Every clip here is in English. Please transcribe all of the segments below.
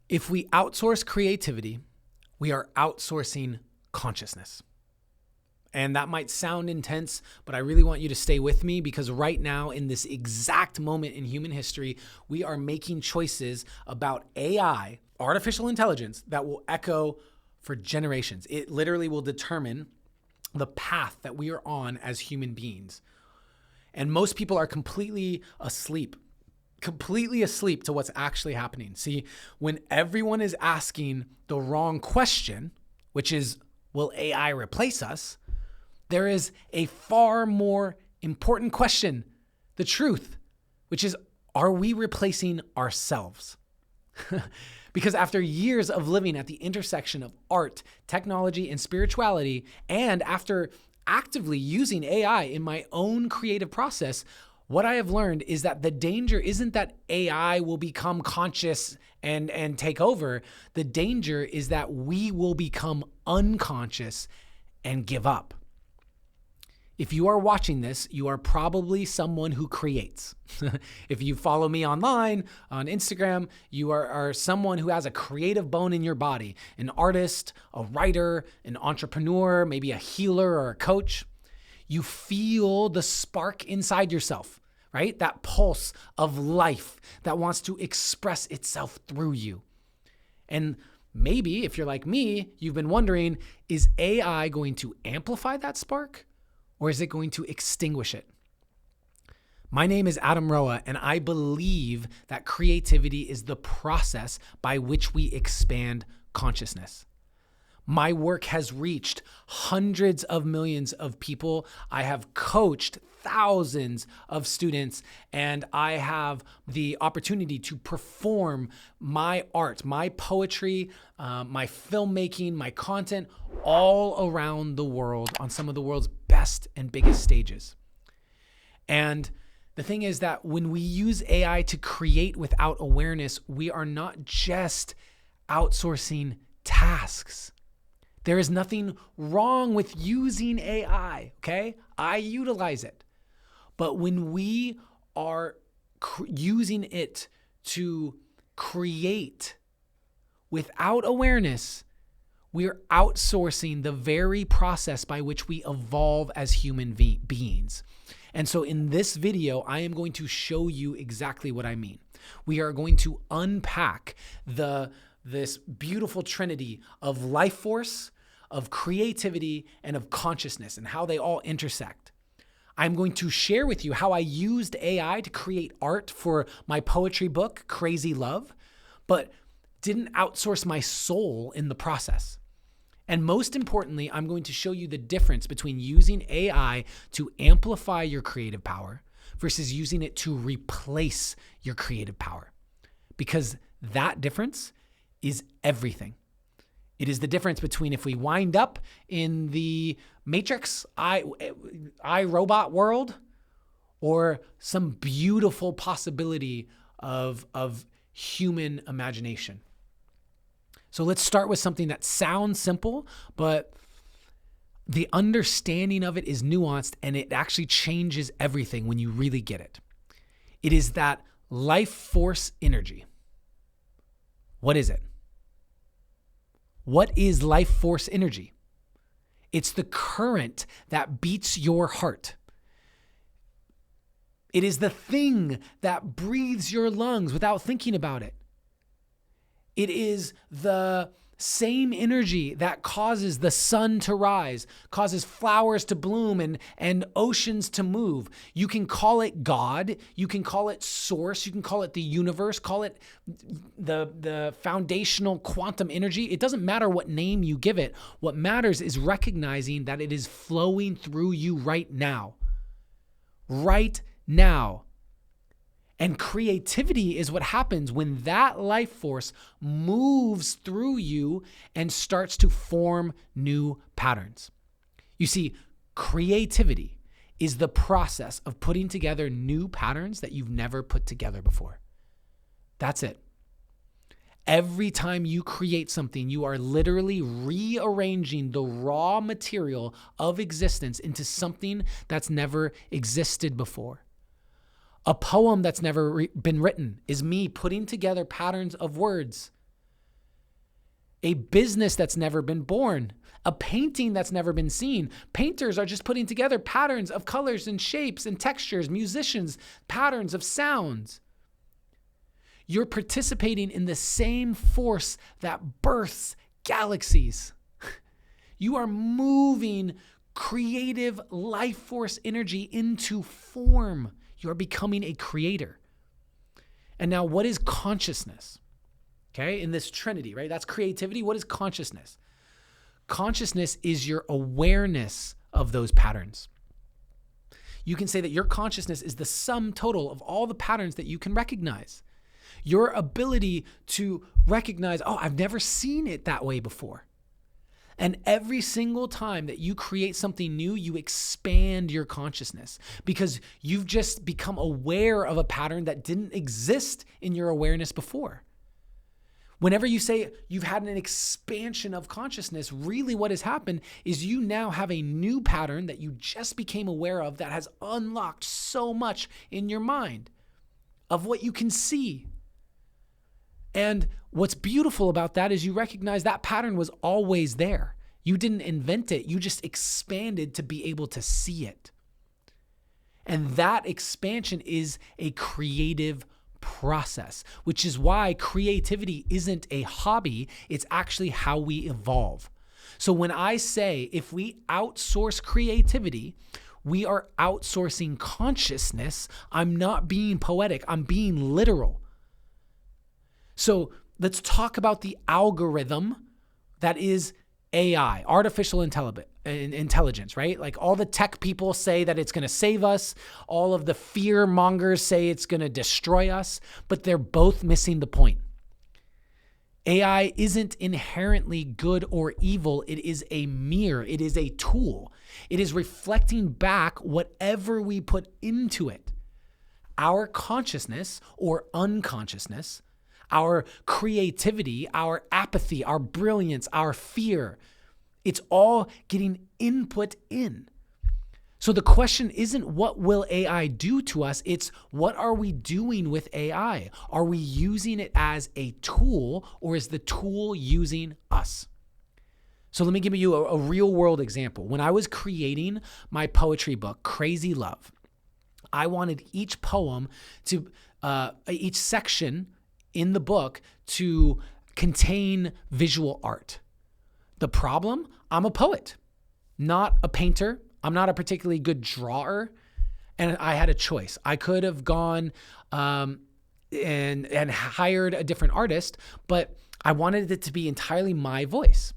If we outsource creativity, we are outsourcing consciousness. And that might sound intense, but I really want you to stay with me because right now, in this exact moment in human history, we are making choices about AI, artificial intelligence, that will echo for generations. It literally will determine the path that we are on as human beings. And most people are completely asleep to what's actually happening. See, when everyone is asking the wrong question, which is, will AI replace us? There is a far more important question, the truth, which is, are we replacing ourselves? Because after years of living at the intersection of art, technology, and spirituality, and after actively using AI in my own creative process, what I have learned is that the danger isn't that AI will become conscious and take over. The danger is that we will become unconscious and give up. If you are watching this, you are probably someone who creates. If you follow me online, on Instagram, you are someone who has a creative bone in your body, an artist, a writer, an entrepreneur, maybe a healer or a coach. You feel the spark inside yourself, right? That pulse of life that wants to express itself through you. And maybe if you're like me, you've been wondering, is AI going to amplify that spark? Or is it going to extinguish it? My name is Adam Roa, and I believe that creativity is the process by which we expand consciousness. My work has reached hundreds of millions of people. I have coached thousands of students, and I have the opportunity to perform my art, my poetry, my filmmaking, my content all around the world on some of the world's best and biggest stages. And the thing is that when we use AI to create without awareness, we are not just outsourcing tasks. There is nothing wrong with using AI, okay? I utilize it. But when we are using it to create without awareness, we are outsourcing the very process by which we evolve as human beings. And so in this video, I am going to show you exactly what I mean. We are going to unpack this beautiful trinity of life force, of creativity, and of consciousness and how they all intersect. I'm going to share with you how I used AI to create art for my poetry book, Crazy Love, but didn't outsource my soul in the process. And most importantly, I'm going to show you the difference between using AI to amplify your creative power versus using it to replace your creative power. Because that difference is everything. It is the difference between if we wind up in the Matrix, iRobot world, or some beautiful possibility of human imagination. So let's start with something that sounds simple, but the understanding of it is nuanced and it actually changes everything when you really get it. It is that life force energy. What is it? What is life force energy? It's the current that beats your heart. It is the thing that breathes your lungs without thinking about it. It is the same energy that causes the sun to rise, causes flowers to bloom and oceans to move. You can call it God, you can call it source, you can call it the universe, call it the foundational quantum energy. It doesn't matter what name you give it. What matters is recognizing that it is flowing through you right now. Right now. And creativity is what happens when that life force moves through you and starts to form new patterns. You see, creativity is the process of putting together new patterns that you've never put together before. That's it. Every time you create something, you are literally rearranging the raw material of existence into something that's never existed before. A poem that's never been written is me putting together patterns of words. a business that's never been born, a painting that's never been seen. Painters are just putting together patterns of colors and shapes and textures, musicians, patterns of sounds. You're participating in the same force that births galaxies. You are moving creative life force energy into form. You are becoming a creator. And now, what is consciousness? Okay, in this trinity, right? That's creativity. What is consciousness? Consciousness is your awareness of those patterns. You can say that your consciousness is the sum total of all the patterns that you can recognize. Your ability to recognize, oh, I've never seen it that way before. And every single time that you create something new, you expand your consciousness because you've just become aware of a pattern that didn't exist in your awareness before. Whenever you say you've had an expansion of consciousness, really what has happened is you now have a new pattern that you just became aware of that has unlocked so much in your mind of what you can see. And what's beautiful about that is you recognize that pattern was always there. You didn't invent it. You just expanded to be able to see it. And that expansion is a creative process, which is why creativity isn't a hobby. It's actually how we evolve. So when I say if we outsource creativity, we are outsourcing consciousness. I'm not being poetic. I'm being literal. So let's talk about the algorithm that is AI, artificial intelligence, right? Like all the tech people say that it's going to save us. All of the fear mongers say it's going to destroy us, but they're both missing the point. AI isn't inherently good or evil. It is a mirror. It is a tool. It is reflecting back whatever we put into it. Our consciousness or unconsciousness, our creativity, our apathy, our brilliance, our fear, it's all getting input in. So the question isn't what will AI do to us? It's what are we doing with AI? Are we using it as a tool or is the tool using us? So let me give you a real world example. When I was creating my poetry book, Crazy Love, I wanted each poem to, each section in the book to contain visual art. The problem, I'm a poet, not a painter. I'm not a particularly good drawer. And I had a choice. I could have gone and hired a different artist, but I wanted it to be entirely my voice.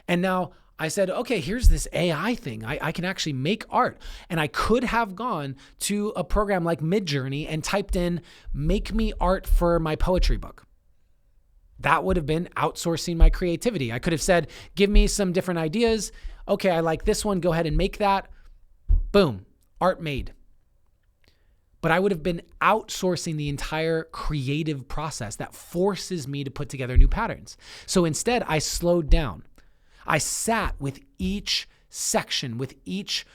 And now I said, okay, here's this AI thing. I can actually make art. And I could have gone to a program like Midjourney and typed in, make me art for my poetry book. That would have been outsourcing my creativity. I could have said, give me some different ideas. Okay, I like this one. Go ahead and make that. Boom, art made. But I would have been outsourcing the entire creative process that forces me to put together new patterns. So instead, I slowed down. I sat with each section, with each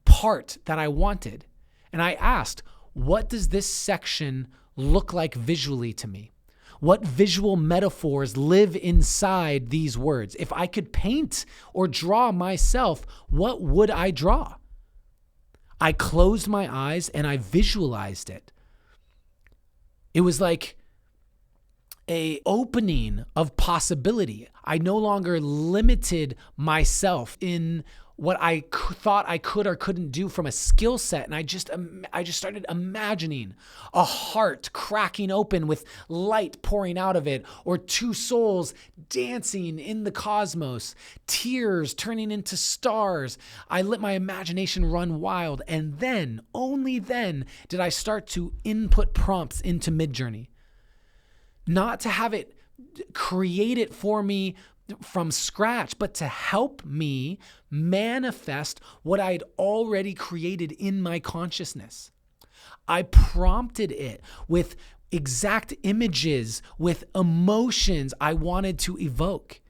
part that I wanted. And I asked, what does this section look like visually to me? What visual metaphors live inside these words? If I could paint or draw myself, what would I draw? I closed my eyes and I visualized it. It was like an opening of possibility. I no longer limited myself in what I thought I could or couldn't do from a skill set. And I just started imagining a heart cracking open with light pouring out of it, or two souls dancing in the cosmos, tears turning into stars. I let my imagination run wild. And then, only then, did I start to input prompts into Midjourney. Not to have it create it for me from scratch, but to help me manifest what I'd already created in my consciousness. I prompted it with exact images, with emotions I wanted to evoke.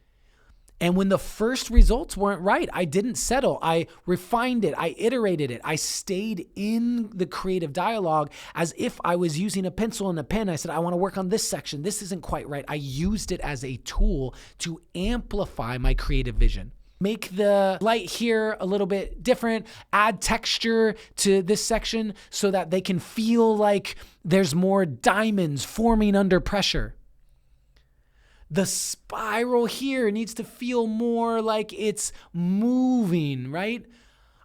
And when the first results weren't right, I didn't settle. I refined it. I iterated it. I stayed in the creative dialogue as if I was using a pencil and a pen. I said, I want to work on this section. This isn't quite right. I used it as a tool to amplify my creative vision. Make the light here a little bit different, add texture to this section so that they can feel like there's more diamonds forming under pressure. The spiral here needs to feel more like it's moving, right?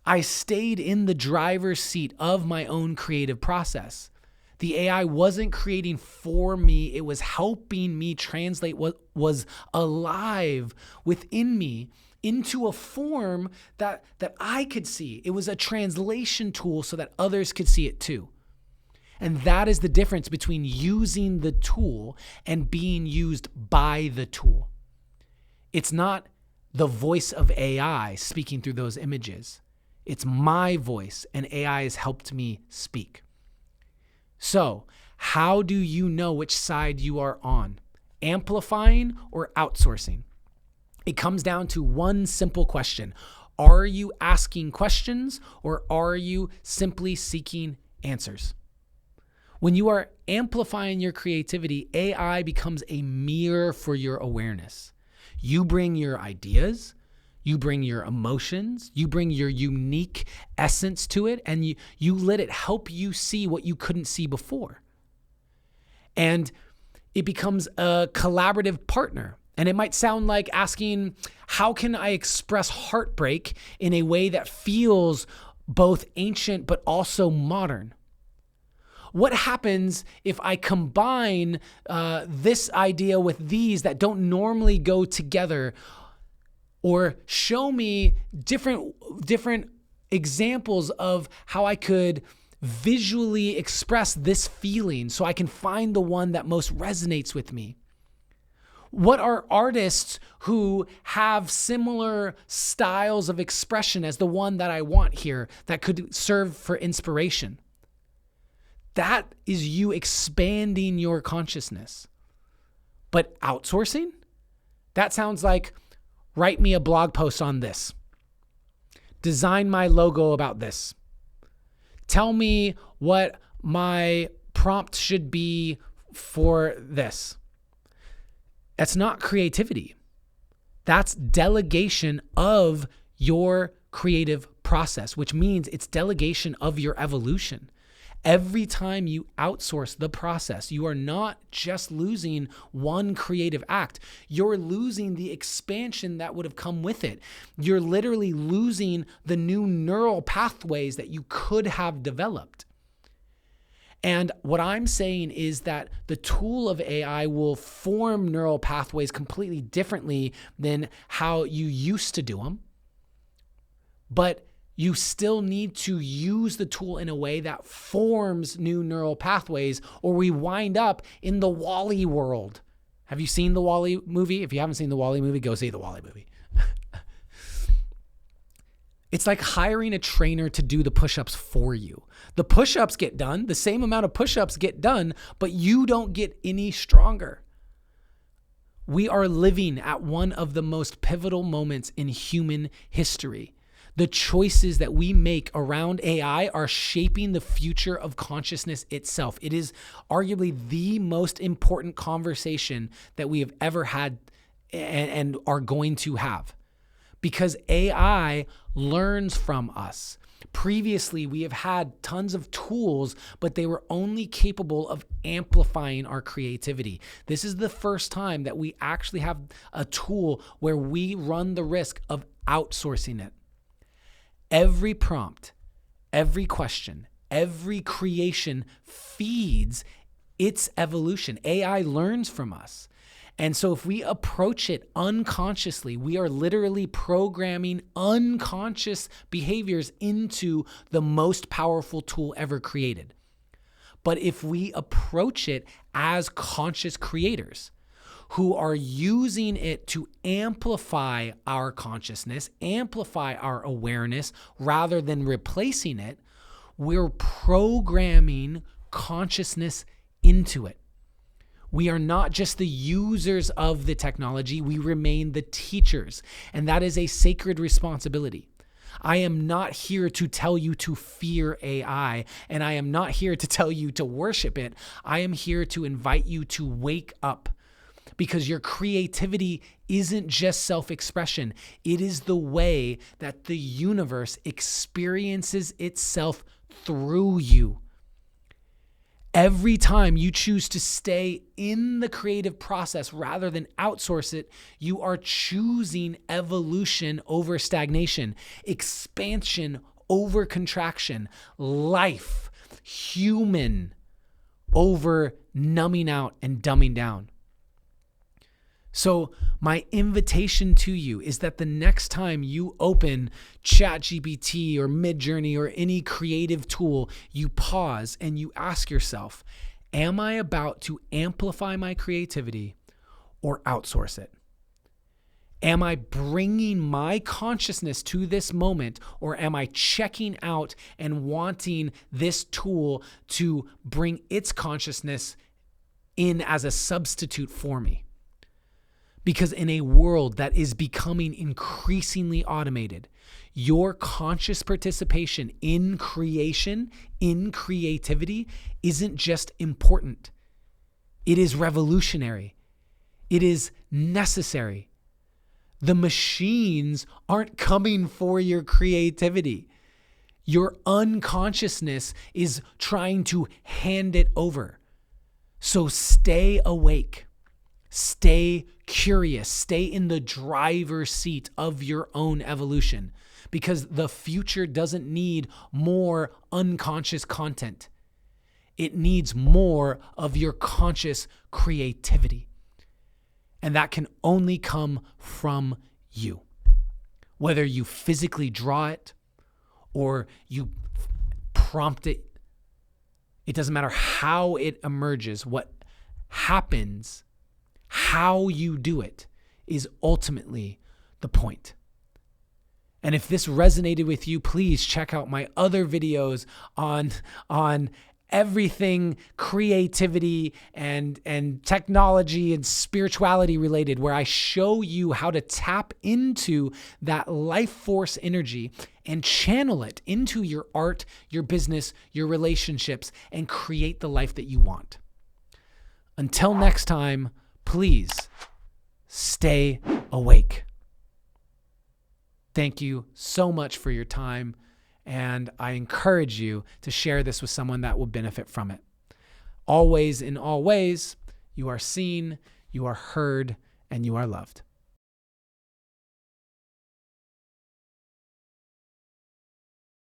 I stayed in the driver's seat of my own creative process. The AI wasn't creating for me. It was helping me translate what was alive within me into a form that I could see. It was a translation tool so that others could see it too. And that is the difference between using the tool and being used by the tool. It's not the voice of AI speaking through those images. It's my voice, and AI has helped me speak. So, how do you know which side you are on? Amplifying or outsourcing? It comes down to one simple question. Are you asking questions or are you simply seeking answers? When you are amplifying your creativity, AI becomes a mirror for your awareness. You bring your ideas, you bring your emotions, you bring your unique essence to it, and you let it help you see what you couldn't see before. And it becomes a collaborative partner. And it might sound like asking, how can I express heartbreak in a way that feels both ancient but also modern? What happens if I combine this idea with these that don't normally go together? Or show me different examples of how I could visually express this feeling so I can find the one that most resonates with me. What are artists who have similar styles of expression as the one that I want here that could serve for inspiration? That is you expanding your consciousness. But outsourcing? That sounds like, write me a blog post on this. Design my logo about this. Tell me what my prompt should be for this. That's not creativity. That's delegation of your creative process, which means it's delegation of your evolution. Every time you outsource the process, you are not just losing one creative act. You're losing the expansion that would have come with it. You're literally losing the new neural pathways that you could have developed. And what I'm saying is that the tool of AI will form neural pathways completely differently than how you used to do them. But you still need to use the tool in a way that forms new neural pathways, or we wind up in the WALL-E world. Have you seen the WALL-E movie? If you haven't seen the WALL-E movie, go see the WALL-E movie. It's like hiring a trainer to do the push-ups for you. The push-ups get done, the same amount of push-ups get done, but you don't get any stronger. We are living at one of the most pivotal moments in human history. The choices that we make around AI are shaping the future of consciousness itself. It is arguably the most important conversation that we have ever had and are going to have, because AI learns from us. Previously, we have had tons of tools, but they were only capable of amplifying our creativity. This is the first time that we actually have a tool where we run the risk of outsourcing it. Every prompt, every question, every creation feeds its evolution. AI learns from us. And so if we approach it unconsciously, we are literally programming unconscious behaviors into the most powerful tool ever created. But if we approach it as conscious creators who are using it to amplify our consciousness, amplify our awareness, rather than replacing it, we're programming consciousness into it. We are not just the users of the technology, we remain the teachers. And that is a sacred responsibility. I am not here to tell you to fear AI, and I am not here to tell you to worship it. I am here to invite you to wake up, because your creativity isn't just self-expression. It is the way that the universe experiences itself through you. Every time you choose to stay in the creative process rather than outsource it, you are choosing evolution over stagnation, expansion over contraction, life, human over numbing out and dumbing down. So my invitation to you is that the next time you open ChatGPT or Midjourney or any creative tool, you pause and you ask yourself, am I about to amplify my creativity or outsource it? Am I bringing my consciousness to this moment, or am I checking out and wanting this tool to bring its consciousness in as a substitute for me? Because in a world that is becoming increasingly automated, your conscious participation in creation, in creativity, isn't just important. It is revolutionary. It is necessary. The machines aren't coming for your creativity. Your unconsciousness is trying to hand it over. So stay awake. Stay curious. Stay in the driver's seat of your own evolution, because the future doesn't need more unconscious content. It needs more of your conscious creativity. And that can only come from you. Whether you physically draw it or you prompt it, it doesn't matter how it emerges. What happens, how you do it, is ultimately the point. And if this resonated with you, please check out my other videos on everything creativity and technology and spirituality related, where I show you how to tap into that life force energy and channel it into your art, your business, your relationships, and create the life that you want. Until next time, please stay awake. Thank you so much for your time, and I encourage you to share this with someone that will benefit from it. Always, in all ways, you are seen, you are heard, and you are loved.